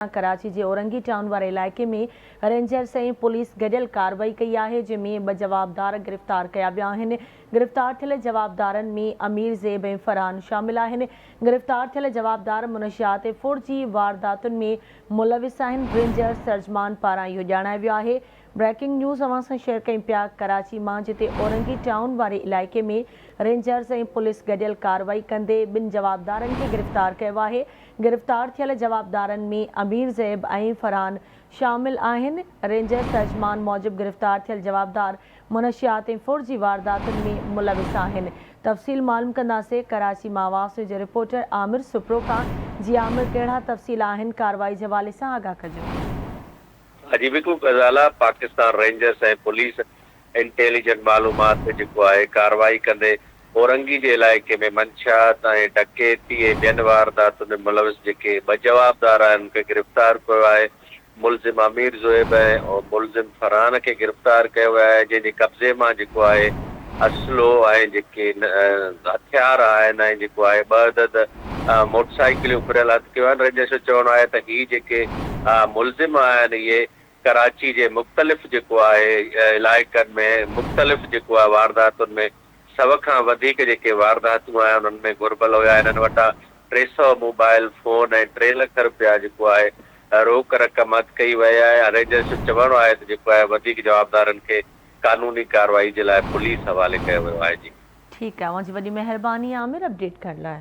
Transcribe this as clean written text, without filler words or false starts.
कराची के औरंगी टाउन वारे इलाके में रेंजर्स ऐं पुलिस गडियल कार्रवाई कई है, जंहिंमें 2 जवाबदार गिरफ़्तार कया विया आहिनि। गिरफ़्तार थियल जवाबदारनि में अमीर ज़ैब ऐं फरहान शामिल आहिनि। गिरफ़्तार थियल जवाबदार मुनशियात ऐं फौजी वारदातुनि में मुलविस आहिनि। रेंजर सर्जमान पारां इहो ॼाणायो वियो आहे। ब्रेकिंग न्यूज़ अवां सां शेयर कयूं पिया कराची मां, जिते औरंगी टाउन वारे इलाके में रेंजर्स ऐं पुलिस गडियल कार्रवाई कंदे 2 जवाबदारनि खे गिरफ़्तार कयो आहे। गिरफ़्तार थियल जवाबदारनि में अमीर ज़ैब ऐं फरहान शामिल आहिनि। रेंजर सर्जमान मूजिब गिरफ़्तार थियल जवाबदार मुनशियात ऐं फौजी वारदातुनि में मुलविस आहिनि। तफ़सील मालूम कंदासीं कराची मां आवाज़ जो रिपोर्टर आमिर सुप्रो खां। जी आमिर, कहिड़ा तफ़सील आहिनि कार्रवाई जे हवाले सां आगाह कजो। जी बिल्कुल गज़ाला पाकिस्तान रेंजर्स ऐं पुलिस इंटेलिजेंट मालूमात जेको आहे कार्रवाई कंदे औरंगी जे इलाइक़े में मंशियात ऐं डकैती ऐं ॿियनि वारदातुनि में मुलविस जेके 2 जवाबदार आहिनि उनखे गिरफ़्तार कयो आहे। मुलज़िम अमीर ज़ुएब ऐं मुलज़िम फरहान खे गिरफ़्तार कयो वियो आहे, जंहिंजे कब्ज़े मां जेको आहे असलो ऐं जेके हथियार आहिनि ऐं जेको आहे 2 अदद मोटरसाइकिलियूं फुरियल हथ कयो आहिनि। रेंजर्स जो चवणो आहे त ही जेके मुलज़िम आहिनि इहे कराची जे मुख़्तलिफ़ जेको आहे इलाइक़नि में मुख़्तलिफ़ जेको आहे वारदातुनि में 100 खां वधीक जेके वारदातूं आहिनि उन्हनि में घुरिबल हुया। इन्हनि वटां 300 मोबाइल फ़ोन ऐं 3 लख रुपया जेको आहे रोक रक़म हथ कई वई आहे। रेंजर्स जो चवणो आहे त जेको आहे वधीक जवाबदारनि खे कानूनी कार्रवाई जे लाइ पुलिस हवाले कयो वियो आहे। जी ठीकु आहे, मुंहिंजी वॾी महिरबानी आमिर अपडेट करण लाइ।